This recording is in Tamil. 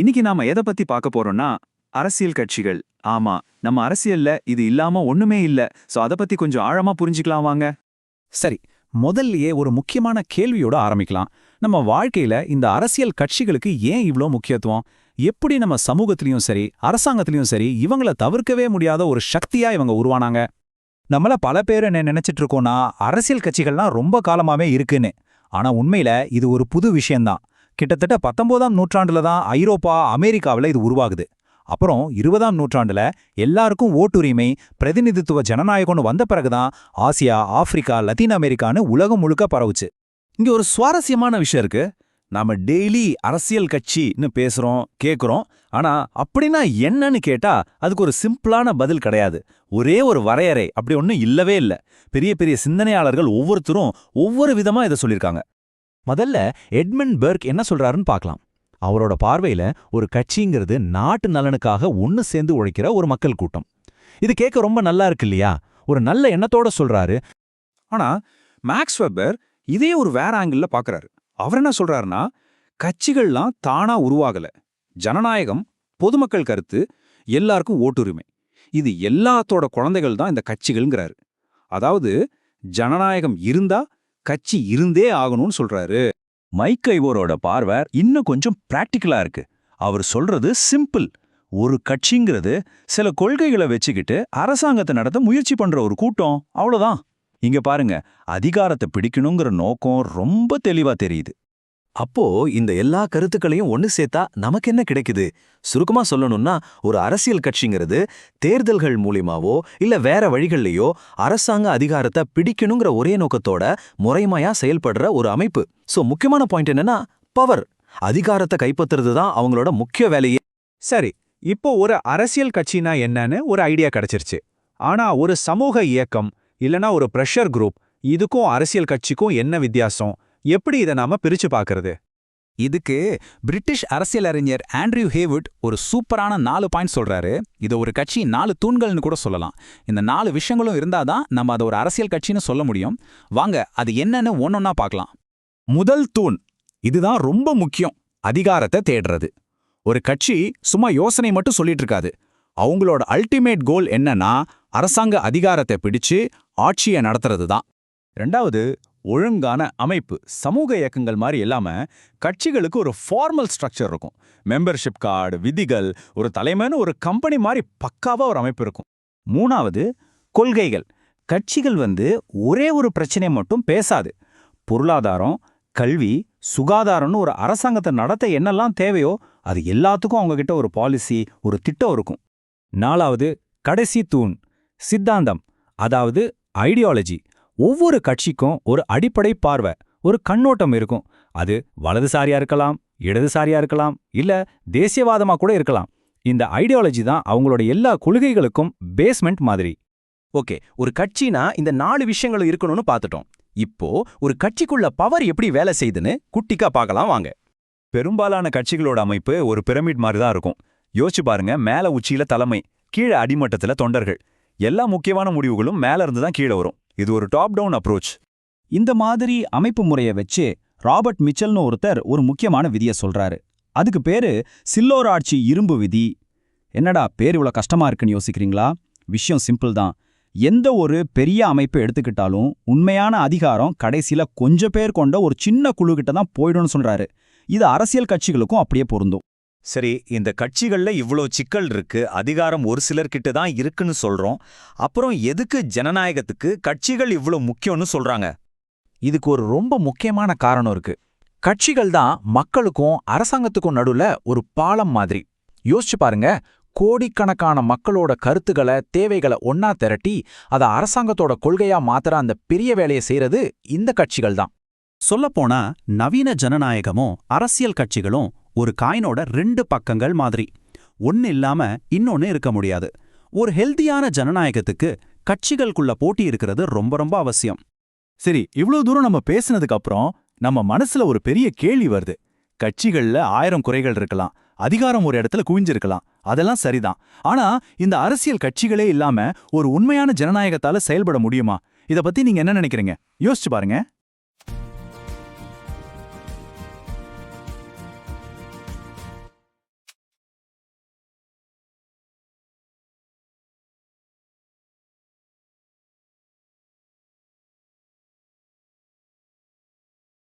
இன்னைக்கு நாம எதை பத்தி பார்க்க போறோம்னா அரசியல் கட்சிகள். ஆமா, நம்ம அரசியல்ல இது இல்லாம ஒண்ணுமே இல்ல. சோ அத பத்தி கொஞ்சம் ஆழமா புரிஞ்சுக்கலாம் வாங்க. சரி, முதல்லயே ஒரு முக்கியமான கேள்வியோட ஆரம்பிக்கலாம். நம்ம வாழ்க்கையில இந்த அரசியல் கட்சிகளுக்கு ஏன் இவ்ளோ முக்கியத்துவம்? எப்படி நம்ம சமூகத்திலயும் சரி, அரசாங்கத்திலயும் சரி, இவங்கள தவிர்க்கவே முடியாத ஒரு சக்தியா இவங்க உருவானாங்க? நம்மள பல பேர் என்ன நினைச்சிட்டு இருக்கோம்னா, அரசியல் கட்சிகள்லாம் ரொம்ப காலமாவே இருக்குன்னு. ஆனா உண்மையில இது ஒரு புது விஷயம்தான். கிட்டத்தட்ட 19ஆம் நூற்றாண்டுல தான் ஐரோப்பா, அமெரிக்காவுல இது உருவாகுது. அப்புறம் 20ஆம் நூற்றாண்டுல எல்லாருக்கும் ஓட்டுரிமை, பிரதிநிதித்துவ ஜனநாயகம்னு வந்த பிறகுதான் ஆசியா, ஆப்பிரிக்கா, லத்தீன் அமெரிக்கான்னு உலகம் முழுக்க பரவுச்சு. இங்க ஒரு சுவாரஸ்யமான விஷயம் இருக்கு. நாம டெய்லி அரசியல் கட்சின்னு பேசுறோம், கேக்குறோம். ஆனா அப்படின்னா என்னன்னு கேட்டா அதுக்கு ஒரு சிம்பிளான பதில் கிடையாது. ஒரே ஒரு வரையறை அப்படி ஒன்னும் இல்லவே இல்ல. பெரிய பெரிய சிந்தனையாளர்கள் ஒவ்வொருத்தரும் ஒவ்வொரு விதமா இதை சொல்லியிருக்காங்க. முதல்ல எட்மண்ட் பெர்க் என்ன சொல்றாருன்னு பார்க்கலாம். அவரோட பார்வையில ஒரு கட்சிங்கிறது நாட்டு நலனுக்காக ஒன்னு சேர்ந்து உழைக்கிற ஒரு மக்கள் கூட்டம். இது கேட்க ரொம்ப நல்லா இருக்கு இல்லையா? ஒரு நல்ல எண்ணத்தோட சொல்றாரு. ஆனா மேக்ஸ் வெப்பர் இதே ஒரு வேற ஆங்கிள் பாக்குறாரு. அவர் என்ன சொல்றாருன்னா, கட்சிகள்லாம் தானா உருவாகல. ஜனநாயகம், பொதுமக்கள் கருத்து, எல்லாருக்கும் ஓட்டுரிமை, இது எல்லாத்தோட குழந்தைகள் தான் இந்த கட்சிகள்ங்கிறாரு. அதாவது ஜனநாயகம் இருந்தா கட்சி இருந்தே ஆகணும்னு சொல்றாரு. மைக் ஐவோரோட பார்வை இன்னும் கொஞ்சம் பிராக்டிக்கலா இருக்கு. அவர் சொல்றது சிம்பிள். ஒரு கட்சிங்கிறது சில கொள்கைகளை வச்சுக்கிட்டு அரசாங்கத்தை நடத்த முயற்சி பண்ற ஒரு கூட்டம், அவ்வளவுதான். இங்க பாருங்க, அதிகாரத்தை பிடிக்கணுங்கிற நோக்கம் ரொம்ப தெளிவா தெரியுது. அப்போ இந்த எல்லா கருத்துக்களையும் ஒன்னு சேர்த்தா நமக்கு என்ன கிடைக்குது? சுருக்கமா சொல்லணும்னா, ஒரு அரசியல் கட்சிங்கிறது தேர்தல்கள் மூலியமாவோ இல்ல வேற வழிகள்லயோ அரசாங்க அதிகாரத்தை பிடிக்கணுங்கிற ஒரே நோக்கத்தோட முறைமையா செயல்படுற ஒரு அமைப்பு. சோ முக்கியமான பாயிண்ட் என்னன்னா, பவர், அதிகாரத்தை கைப்பற்றுறது தான் அவங்களோட முக்கிய வேலையே. சரி, இப்போ ஒரு அரசியல் கட்சினா என்னன்னு ஒரு ஐடியா கிடைச்சிருச்சு. ஆனா ஒரு சமூக இயக்கம் இல்லனா ஒரு பிரஷர் குரூப், இதுக்கும் அரசியல் கட்சிக்கும் என்ன வித்தியாசம்? எப்படி இதை நாம பிரிச்சு பார்க்கறது? இதுக்கு பிரிட்டிஷ் அரசியல் அறிஞர் ஆண்ட்ரியூ ஹேவுட் ஒரு சூப்பரான 4 பாயிண்ட் சொல்றாரு. இதை ஒரு கட்சி 4 தூண்கள்னு கூட சொல்லலாம். இந்த 4 விஷயங்களும் இருந்தாதான் நம்ம அதை ஒரு அரசியல் கட்சின்னு சொல்ல முடியும். வாங்க அது என்னன்னு ஒன்னொன்னா பார்க்கலாம். முதல் தூண், இதுதான் ரொம்ப முக்கியம். அதிகாரத்தை தேடுறது. ஒரு கட்சி சும்மா யோசனை மட்டும் சொல்லிட்டு இருக்காது. அவங்களோட அல்டிமேட் கோல் என்னன்னா, அரசாங்க அதிகாரத்தை பிடிச்சு ஆட்சியை நடத்துறது தான். ரெண்டாவது, ஒழுங்கான அமைப்பு. சமூக இயக்கங்கள் மாதிரி இல்லாம கட்சிகளுக்கு ஒரு ஃபார்மல் ஸ்ட்ரக்சர் இருக்கும். மெம்பர்ஷிப் கார்டு, விதிகள், ஒரு தலைமைன்னு ஒரு கம்பெனி மாதிரி பக்காவா ஒரு அமைப்பு இருக்கும். மூணாவது, கொள்கைகள். கட்சிகள் ஒரே ஒரு பிரச்சனையை மட்டும் பேசாது. பொருளாதாரம், கல்வி, சுகாதாரம்னு ஒரு அரசாங்கத்தை நடத்த என்னெல்லாம் தேவையோ அது எல்லாத்துக்கும் அவங்க கிட்ட ஒரு பாலிசி, ஒரு திட்டம் இருக்கும். நாலாவது, கடைசி தூண், சித்தாந்தம், அதாவது ஐடியாலஜி. ஒவ்வொரு கட்சிக்கும் ஒரு அடிப்படை பார்வை, ஒரு கண்ணோட்டம் இருக்கும். அது வலதுசாரியா இருக்கலாம், இடதுசாரியா இருக்கலாம், இல்ல தேசியவாதமா கூட இருக்கலாம். இந்த ஐடியாலஜி தான் அவங்களோட எல்லா கொள்கைகளுக்கும் பேஸ்மெண்ட் மாதிரி. ஓகே, ஒரு கட்சினா இந்த 4 விஷயங்கள் இருக்கணும்னு பார்த்துட்டோம். இப்போ ஒரு கட்சிக்குள்ள பவர் எப்படி வேலை செய்யுதுன்னு குட்டிக்கா பார்க்கலாம் வாங்க. பெரும்பாலான கட்சிகளோட அமைப்பு ஒரு பிரமிட் மாதிரி தான் இருக்கும். யோசிச்சு பாருங்க, மேல உச்சியில தலைமை, கீழே அடிமட்டத்துல தொண்டர்கள். எல்லா முக்கியமான முடிவுகளும் மேல இருந்து தான் கீழே வரும். இது ஒரு டாப் டவுன் அப்ரோச். இந்த மாதிரி அமைப்பு முறையை வச்சு ராபர்ட் மிச்சல்னு ஒருத்தர் ஒரு முக்கியமான விதியை சொல்றாரு. அதுக்கு பேரு சில்லோராட்சி இரும்பு விதி. என்னடா பேர் இவ்வளோ கஷ்டமா இருக்குன்னு யோசிக்கிறீங்களா? விஷயம் சிம்பிள் தான். எந்த ஒரு பெரிய அமைப்பை எடுத்துக்கிட்டாலும் உண்மையான அதிகாரம் கடைசியில கொஞ்சம் பேர் கொண்ட ஒரு சின்ன குழு கிட்ட தான் போயிடும்னு சொல்றாரு. இது அரசியல் கட்சிகளுக்கும் அப்படியே பொருந்தும். சரி, இந்த கட்சிகள்ல இவ்ளோ சிக்கல் இருக்கு, அதிகாரம் ஒரு சிலர்கிட்ட தான் இருக்குன்னு சொல்றோம். அப்புறம் எதுக்கு ஜனநாயகத்துக்கு கட்சிகள் இவ்ளோ முக்கியம்னு சொல்றாங்க? இதுக்கு ஒரு ரொம்ப முக்கியமான காரணம் இருக்கு. கட்சிகள் தான் மக்களுக்கும் அரசாங்கத்துக்கும் நடுவுல ஒரு பாலம் மாதிரி. யோசிச்சு பாருங்க, கோடிக்கணக்கான மக்களோட கருத்துக்களை, தேவைகளை ஒன்னா திரட்டி அதை அரசாங்கத்தோட கொள்கையா மாத்திர அந்த பெரிய வேலையை செய்யறது இந்த கட்சிகள் தான். சொல்லப்போனா நவீன ஜனநாயகமும் அரசியல் கட்சிகளும் ஒரு காயினோட 2 பக்கங்கள் மாதிரி. ஒன்னு இல்லாம இன்னொன்னு இருக்க முடியாது. ஒரு ஹெல்தியான ஜனநாயகத்துக்கு கட்சிகளுக்குள்ள போட்டி இருக்கிறது ரொம்ப ரொம்ப அவசியம். சரி, இவ்ளோ தூரம் நம்ம பேசினதுக்கு அப்புறம் நம்ம மனசுல ஒரு பெரிய கேள்வி வருது. கட்சிகள்ல 1000 குறைகள் இருக்கலாம், அதிகாரம் ஒரு இடத்துல குவிஞ்சிருக்கலாம், அதெல்லாம் சரிதான். ஆனா இந்த அரசியல் கட்சிகளே இல்லாம ஒரு உண்மையான ஜனநாயகத்தால செயல்பட முடியுமா? இத பத்தி நீங்க என்ன நினைக்கிறீங்க? யோசிச்சு பாருங்க.